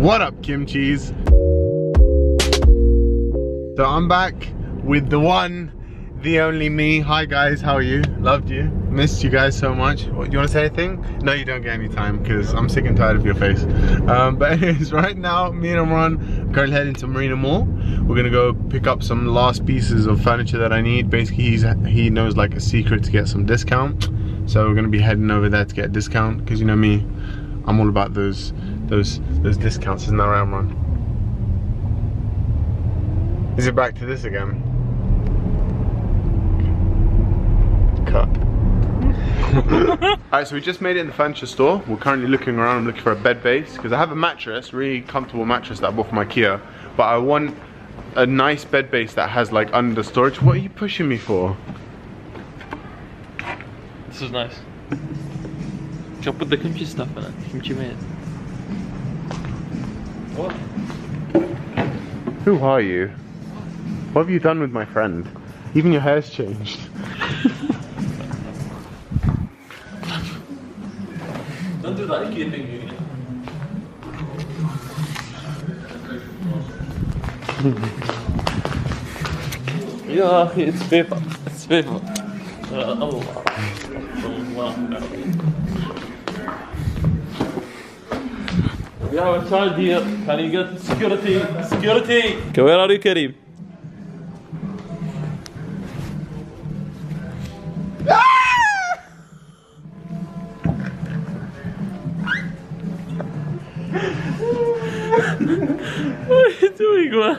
What up, Karimchii? So I'm back with the one, the only me. Hi guys, how are you? Loved you. Missed you guys so much. What, you want to say anything? No, you don't get any time because I'm sick and tired of your face. But anyways, right now, me and Imran are currently heading to Marina Mall. We're gonna go pick up some last pieces of furniture that I need. Basically, he knows like a secret to get some discount. So we're gonna be heading over there to get a discount because you know me, I'm all about those discounts. Isn't that right, Imran? Is it back to this again? Cut. Alright, so we just made it in the furniture store. We're currently looking around. I'm looking for a bed base because I have a mattress, really comfortable mattress that I bought from IKEA, but I want a nice bed base that has like under storage. What are you pushing me for? This is nice. Should I put the kimchi stuff in it? Kimchi made. What? Who are you? What have you done with my friend? Even your hair's changed. Don't do that IKEA thing again. Yeah, it's paper. It's paper. Allah. We have a child here. Can you get security? Security! Okay, where are you, Karim? What are you doing, man?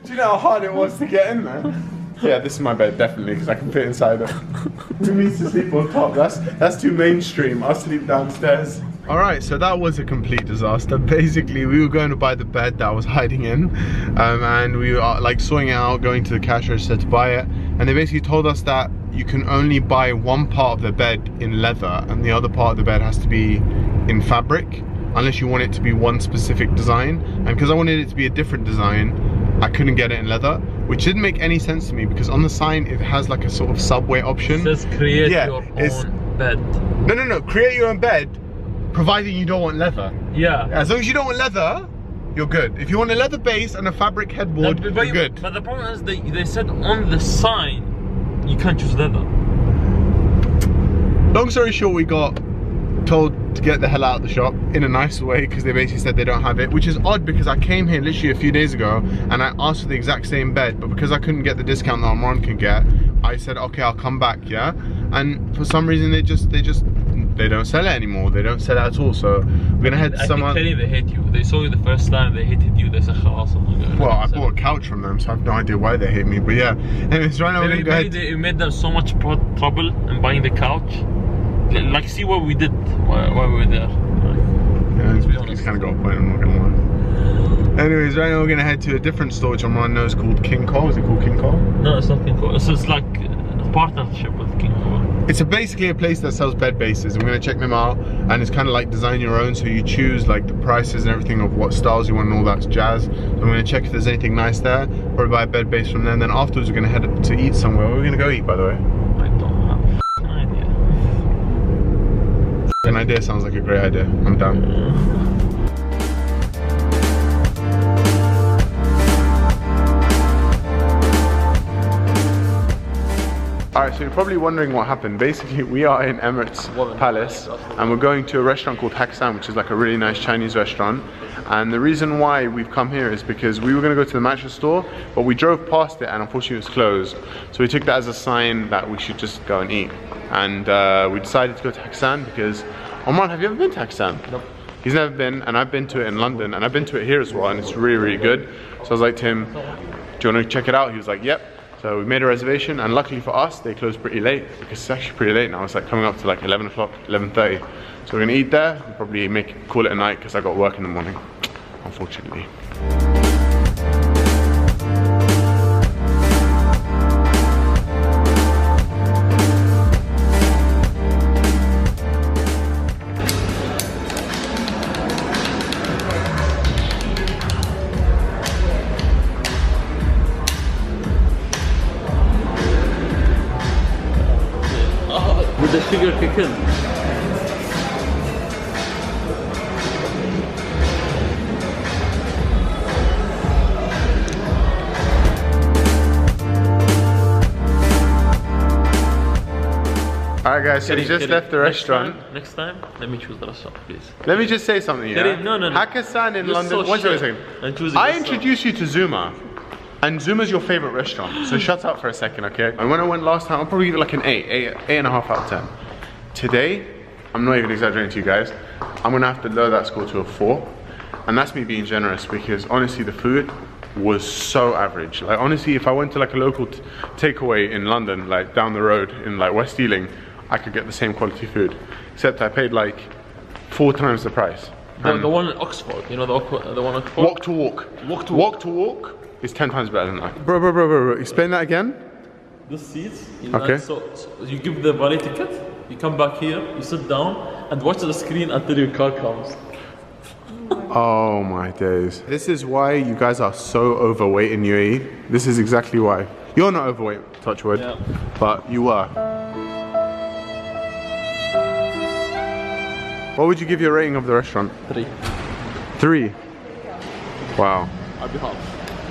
Do you know how hard it was to get in there? Yeah, this is my bed, definitely, because I can fit inside it. Who needs to sleep on top? That's too mainstream. I'll sleep downstairs. Alright, so that was a complete disaster. Basically, we were going to buy the bed that I was hiding in, and we were like sorting it out, going to the cash register to buy it, and they basically told us that you can only buy one part of the bed in leather, and the other part of the bed has to be in fabric, unless you want it to be one specific design. And because I wanted it to be a different design, I couldn't get it in leather, which didn't make any sense to me because on the sign it has like a sort of subway option. It says create your own bed. No, create your own bed, providing you don't want leather. Yeah. As long as you don't want leather, you're good. If you want a leather base and a fabric headboard, you're good. But the problem is they said on the sign you can't choose leather. Long story short, we got told to get the hell out of the shop in a nice way because they basically said they don't have it, which is odd because I came here literally a few days ago and I asked for the exact same bed, but because I couldn't get the discount that Imran can get, I said okay, I'll come back, yeah. And for some reason they don't sell it anymore. They don't sell it at all. So we're gonna head to someone. I think they hate you. They saw you the first time. They hated you. They said, "Khalas." Well, I bought a couch from them, so I have no idea why they hate me. But yeah, anyways, right now we're gonna go ahead. You made them so much trouble in buying the couch. Like, see what we did while we were there. Yeah, it's kind of got a point. I'm not gonna lie. Anyways, right now we're gonna head to a different store which Imran knows called King Cole. Is it called King Cole? No, it's not King Cole. It's like a partnership with King Cole. It's basically a place that sells bed bases. I'm gonna check them out, and it's kind of like design your own. So you choose like the prices and everything of what styles you want and all that jazz. So I'm gonna check if there's anything nice there. Probably buy a bed base from there. And then afterwards we're gonna head to eat somewhere. Where are we gonna go eat, by the way? I don't have an idea. An idea sounds like a great idea. I'm down. Alright, so you're probably wondering what happened. Basically, we are in Emirates Palace and we're going to a restaurant called Haksan, which is like a really nice Chinese restaurant. And the reason why we've come here is because we were going to go to the mattress store, but we drove past it and unfortunately it was closed. So we took that as a sign that we should just go and eat. And we decided to go to Haksan because, Omar, have you ever been to Haksan? Nope. He's never been, and I've been to it in London, and I've been to it here as well, and it's really, really good. So I was like to him, do you want to check it out? He was like, yep. So we made a reservation, and luckily for us, they closed pretty late, because it's actually pretty late now. It's like coming up to like 11 o'clock, 11:30. So we're gonna eat there, and probably call it a night, because I got work in the morning, unfortunately. With the sugar chicken. guys, so we just left the restaurant. Next time, let me choose the restaurant, please. Let me just say something, yeah? Karim, no. Hakkasan in London. So One second. I introduced you to Zuma. And Zuma's your favorite restaurant. So shut up for a second, okay? And when I went last time, I'll probably give it like an 8.5 out of 10. Today, I'm not even exaggerating to you guys, I'm gonna have to lower that score to a 4. And that's me being generous because honestly the food was so average. Like honestly, if I went to like a local takeaway in London, like down the road in like West Ealing, I could get the same quality food. Except I paid like 4 times the price. The one in Oxford, you know the one in Oxford? Walk to walk. Walk to walk is 10 times better than that. Bro, explain that again. The seats, okay. So you give the valet ticket, you come back here, you sit down and watch the screen until your car comes. Oh my days. This is why you guys are so overweight in UAE. This is exactly why. You're not overweight, touch wood, yeah. But you are. What would you give your rating of the restaurant? 3. 3? Wow. I'd be half.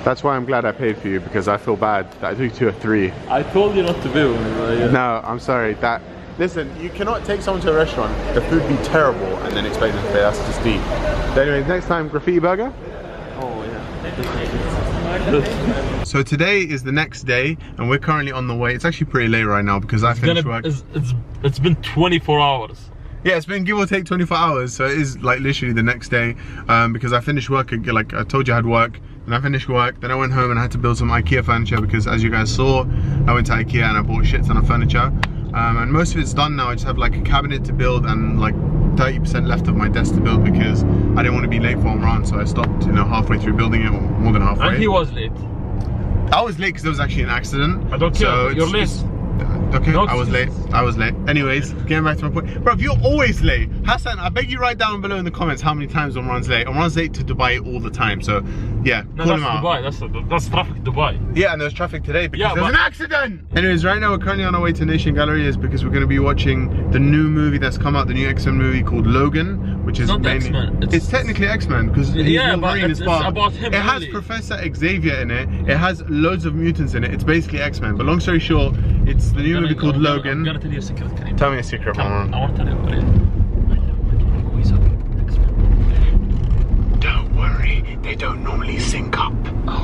That's why I'm glad I paid for you, because I feel bad that I took you to a 3. I told you not to be with me. Yeah. No, I'm sorry. Listen, you cannot take someone to a restaurant, the food be terrible, and then expect them to pay. That's just deep. But anyways, next time, graffiti burger? Oh yeah. So today is the next day, and we're currently on the way. It's actually pretty late right now because I finished work. It's been 24 hours. Yeah, it's been give or take 24 hours, so it is like literally the next day because I finished work, like I told you I had work, and I finished work, then I went home and I had to build some IKEA furniture because as you guys saw, I went to IKEA and I bought shit ton of furniture. And most of it's done now. I just have like a cabinet to build and like 30% left of my desk to build because I didn't want to be late for Omran, so I stopped, you know, halfway through building it, or more than halfway. And he was late. I was late because there was actually an accident. I don't care, so you're late. Okay, I was late. Anyways, getting back to my point. Bro, you're always late. Hassan, I beg you write down below in the comments how many times Omran's late. Omran's late to Dubai all the time, so yeah, call him out. Dubai. That's traffic Dubai. Yeah, and there's traffic today because there's an accident! Anyways, right now we're currently on our way to Nation Galleries because we're going to be watching the new movie that's come out, the new X-Men movie called Logan, which is mainly... It's technically X-Men because Wolverine is part. About him. It has Professor Xavier in it. It has loads of mutants in it. It's basically X-Men. But long story short, it's the new movie called Logan. I'm gonna tell you a secret, Karim. Tell me a secret, Omran. I want to tell you. Don't worry, they don't normally sync up.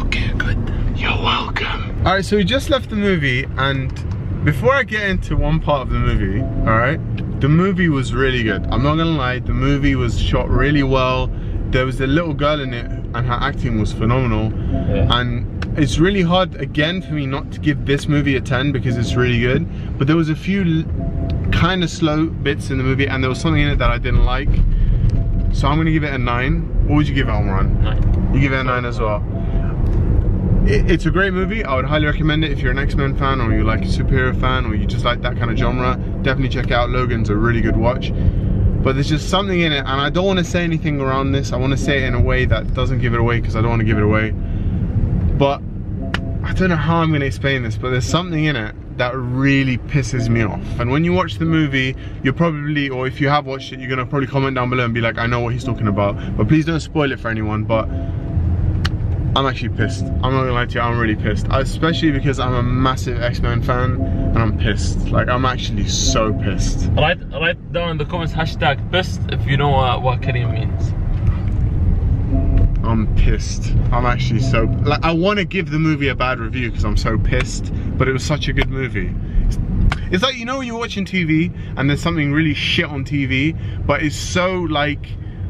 Okay, good. You're welcome. Alright, so we just left the movie, and before I get into one part of the movie, alright, the movie was really good. I'm not gonna lie, the movie was shot really well. There was a little girl in it, and her acting was phenomenal. Yeah. And it's really hard, again, for me not to give this movie a 10 because it's really good. But there was a few kind of slow bits in the movie, and there was something in it that I didn't like. So I'm gonna give it a 9. What would you give it, Omran? 9. You give it a 9 as well. It's a great movie. I would highly recommend it if you're an X-Men fan, or you like a superhero fan, or you just like that kind of genre. Definitely check it out. Logan's a really good watch. But there's just something in it, and I don't want to say anything around this. I want to say it in a way that doesn't give it away because I don't want to give it away. But I don't know how I'm going to explain this, but there's something in it that really pisses me off. And when you watch the movie, you're probably, or if you have watched it, you're going to probably comment down below and be like, I know what he's talking about. But please don't spoil it for anyone. But I'm actually pissed. I'm not gonna lie to you, I'm really pissed. Especially because I'm a massive X-Men fan and I'm pissed. Like, I'm actually so pissed. Write down in the comments #pissed if you know what Karim means. I'm pissed. I'm actually so, like, I want to give the movie a bad review because I'm so pissed, but it was such a good movie. It's like, you know when you're watching TV and there's something really shit on TV, but it's so like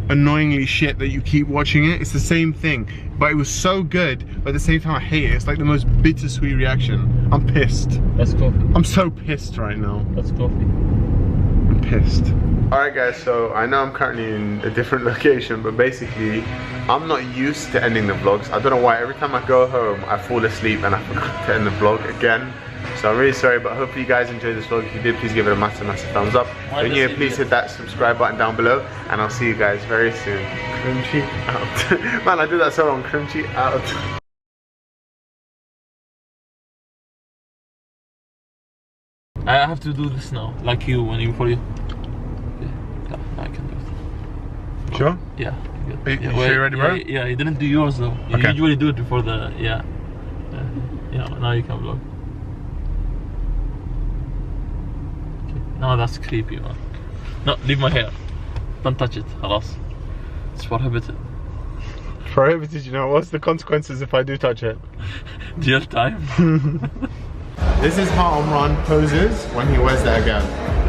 annoyingly shit that you keep watching it. It's the same thing, but it was so good, but at the same time I hate it. It's like the most bittersweet reaction. I'm pissed. That's coffee. I'm so pissed right now. That's coffee. I'm pissed. Alright guys, so I know I'm currently in a different location, but basically I'm not used to ending the vlogs. I don't know why, every time I go home I fall asleep and I forgot to end the vlog again. So I'm really sorry, but hopefully you guys enjoyed this vlog. If you did, please give it a massive thumbs up. When you're here, please hit that subscribe button down below, and I'll see you guys very soon. Karimchii out. Man, I did that so wrong. Karimchii out. I have to do this now, like you, before you. Yeah, I can do it. Sure? Yeah. Good. You sure you're ready, bro? Yeah, you didn't do yours though. You usually do it before the, yeah, now you can vlog. No, that's creepy, man. No, leave my hair. Don't touch it. خلاص. It's prohibited. Prohibited, you know. What's the consequences if I do touch it? Jail time. This is how Omran poses when he wears that again.